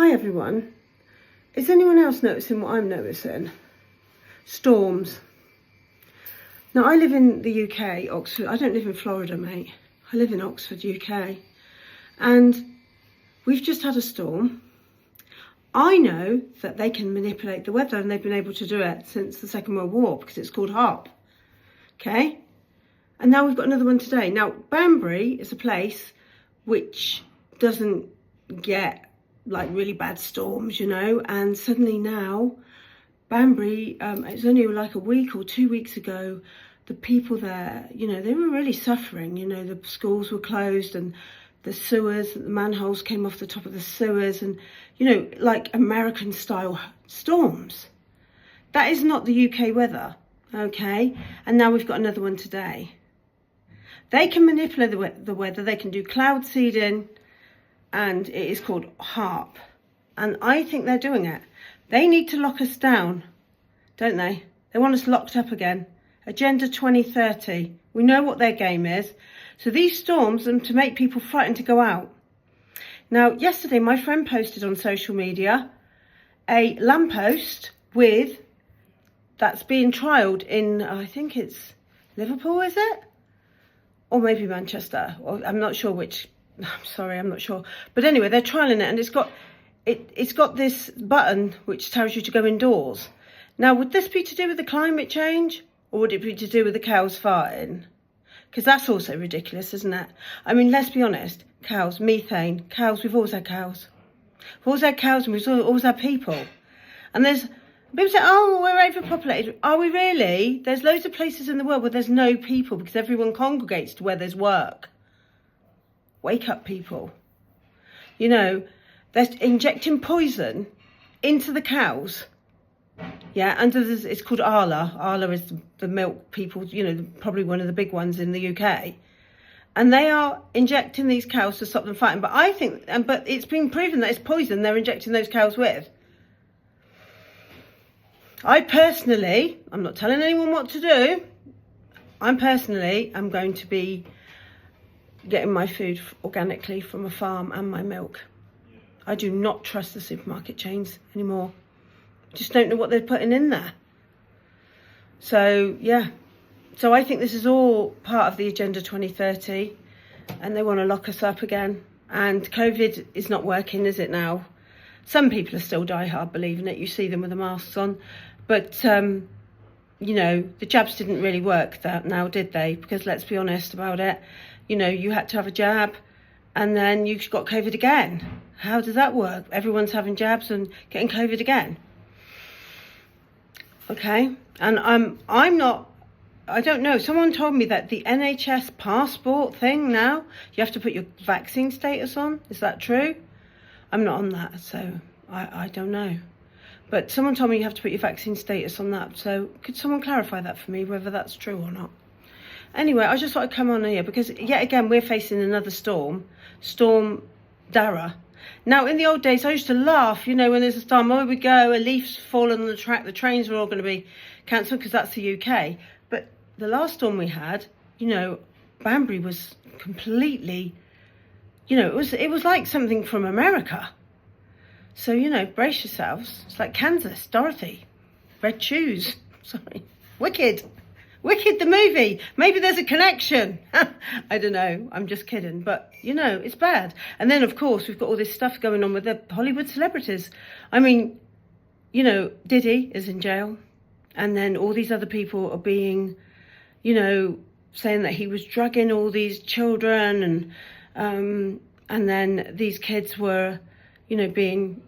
Hi everyone. Is anyone else noticing what I'm noticing? Storms. Now I live in the UK, Oxford. I don't live in Florida, mate. I live in Oxford, UK. And we've just had a storm. I know that they can manipulate the weather, and they've been able to do it since the Second World War because it's called HAARP. Okay? And now we've got another one today. Now, Banbury is a place which doesn't get like really bad storms, you know, and suddenly now Banbury, it's only like a week or 2 weeks ago, the people there, you know, they were really suffering. You know, the schools were closed and the sewers, the manholes came off the top of the sewers, and, you know, like American style storms. That is not the UK weather, okay? And now we've got another one today. They can manipulate the weather, they can do cloud seeding, and it is called HAARP. And I think they're doing it. They need to lock us down, don't they? They want us locked up again. Agenda 2030. We know what their game is. So these storms are to make people frightened to go out. Now, yesterday my friend posted on social media a lamppost that's being trialled in, I think it's Liverpool, is it? Or maybe Manchester, or I'm not sure which. I'm sorry, I'm not sure. But anyway, they're trialling it, and it's got this button which tells you to go indoors. Now, would this be to do with the climate change, or would it be to do with the cows farting? Because that's also ridiculous, isn't it? I mean, let's be honest. Cows, methane, cows, we've always had cows. We've always had cows, and we've always had people. And there's people say, oh, we're overpopulated. Are we really? There's loads of places in the world where there's no people because everyone congregates to where there's work. Wake up, people. You know, they're injecting poison into the cows. Yeah, under this, it's called Arla. Arla is the milk people, you know, probably one of the big ones in the UK. And they are injecting these cows to stop them fighting. But I think, but it's been proven that it's poison they're injecting those cows with. I personally, I'm not telling anyone what to do. I'm going to be getting my food organically from a farm and my milk. I do not trust the supermarket chains anymore. Just don't know what they're putting in there. So, yeah. So I think this is all part of the Agenda 2030, and they want to lock us up again. And COVID is not working, is it now? Some people are still diehard believing it. You see them with the masks on. But, you know, the jabs didn't really work now, did they? Because let's be honest about it. You know, you had to have a jab and then you got COVID again. How does that work? Everyone's having jabs and getting COVID again. Okay. And I don't know. Someone told me that the NHS passport thing now, you have to put your vaccine status on. Is that true? I'm not on that, so I don't know. But someone told me you have to put your vaccine status on that. So could someone clarify that for me, whether that's true or not? Anyway, I just thought I'd come on here because, yet again, we're facing another storm, Storm Dara. Now, in the old days, I used to laugh, you know, when there's a storm, oh, we go, a leaf's fallen on the track, the trains were all going to be cancelled because that's the UK. But the last storm we had, you know, Banbury was completely, you know, it was like something from America. So, you know, brace yourselves. It's like Kansas, Dorothy, red shoes, sorry, Wicked, the movie. Maybe there's a connection. I don't know. I'm just kidding. But, you know, it's bad. And then, of course, we've got all this stuff going on with the Hollywood celebrities. I mean, you know, Diddy is in jail. And then all these other people are being, you know, saying that he was drugging all these children. And then these kids were, you know, being,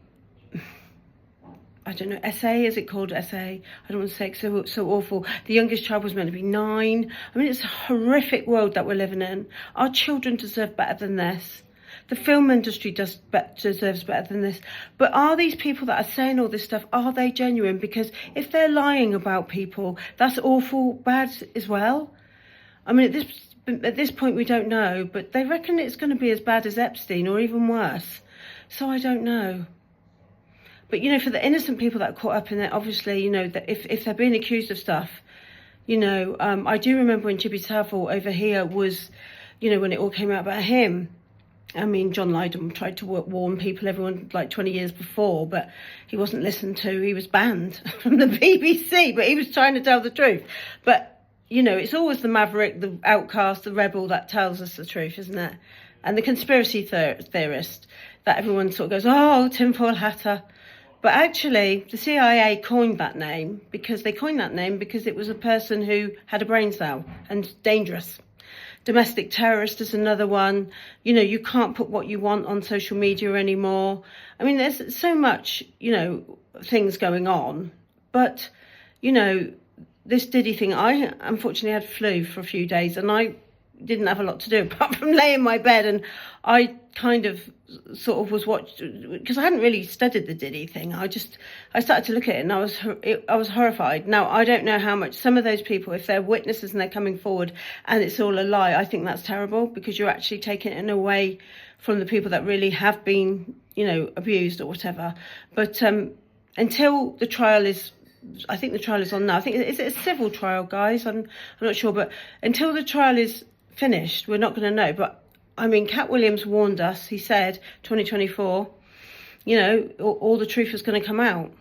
I don't know, SA, is it called SA? I don't want to say it's so awful. The youngest child was meant to be 9. I mean, it's a horrific world that we're living in. Our children deserve better than this. The film industry deserves better than this. But are these people that are saying all this stuff, are they genuine? Because if they're lying about people, that's awful bad as well. I mean, at this point, we don't know. But they reckon it's going to be as bad as Epstein or even worse. So I don't know. But, you know, for the innocent people that are caught up in it, obviously, you know, that if they're being accused of stuff, you know, I do remember when Chibi Savile over here was, you know, when it all came out about him, I mean, John Lydon tried to warn people, everyone, like 20 years before, but he wasn't listened to. He was banned from the BBC, but he was trying to tell the truth. But, you know, it's always the maverick, the outcast, the rebel that tells us the truth, isn't it? And the conspiracy theorist that everyone sort of goes, oh, tinfoil hatter. But actually, the CIA coined that name because it was a person who had a brain cell and dangerous. Domestic terrorist is another one. You know, you can't put what you want on social media anymore. I mean, there's so much, you know, things going on. But, you know, this Diddy thing, I unfortunately had flu for a few days and I didn't have a lot to do apart from lay in my bed, and I kind of sort of was watching, because I hadn't really studied the Diddy thing. I started to look at it and I was horrified. Now, I don't know how much some of those people, if they're witnesses and they're coming forward and it's all a lie, I think that's terrible, because you're actually taking it away from the people that really have been, you know, abused or whatever. But until the trial is, I think the trial is on now. I think, is it a civil trial, guys? I'm not sure, but until the trial is finished, we're not going to know. But I mean, Cat Williams warned us. He said 2024, you know, all the truth is going to come out.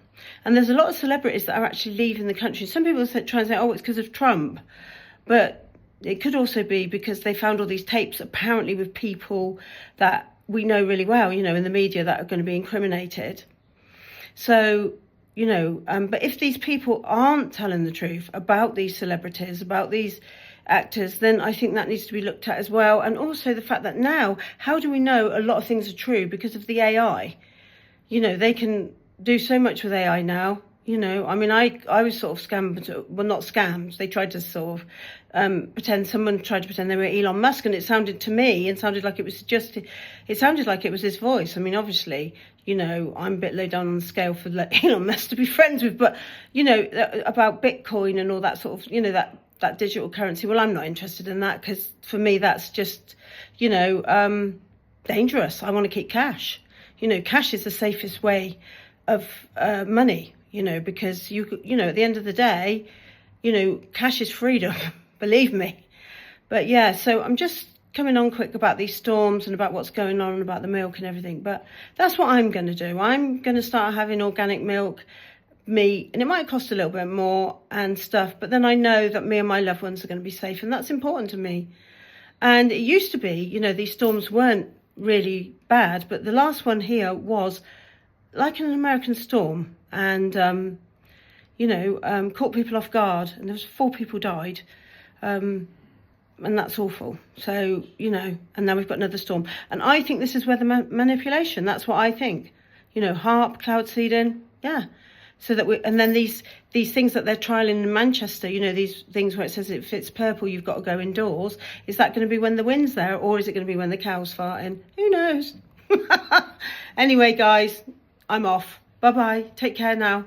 And there's a lot of celebrities that are actually leaving the country. Some people try and say, oh, it's because of Trump, but it could also be because they found all these tapes apparently with people that we know really well, you know, in the media, that are going to be incriminated. So, you know, but if these people aren't telling the truth about these celebrities, about these actors, then I think that needs to be looked at as well. And also the fact that now, how do we know a lot of things are true? Because of the AI. You know, they can do so much with AI now. You know, I mean, I was sort of scammed, well, not scammed. They tried to sort of someone tried to pretend they were Elon Musk, and it sounded to me, it sounded like it was his voice. I mean, obviously, you know, I'm a bit low down on the scale for Elon Musk to be friends with, but, you know, about Bitcoin and all that sort of, you know, that digital currency. Well, I'm not interested in that, because for me, that's just, you know, dangerous. I want to keep cash. You know, cash is the safest way of money, you know, because you know, at the end of the day, you know, cash is freedom, believe me. But yeah, so I'm just coming on quick about these storms and about what's going on and about the milk and everything. But that's what I'm going to do. I'm going to start having organic milk, meat, and it might cost a little bit more and stuff, but then I know that me and my loved ones are going to be safe, and that's important to me. And it used to be, you know, these storms weren't really bad, but the last one here was like an American storm, and you know, caught people off guard, and there was 4 people died, and that's awful. So, you know, and now we've got another storm, and I think this is where the manipulation, that's what I think, you know, HAARP, cloud seeding, yeah. So that and then these things that they're trialing in Manchester, you know, these things where it says if it's purple, you've got to go indoors. Is that going to be when the wind's there, or is it going to be when the cow's farting? Who knows? Anyway, guys, I'm off. Bye-bye. Take care now.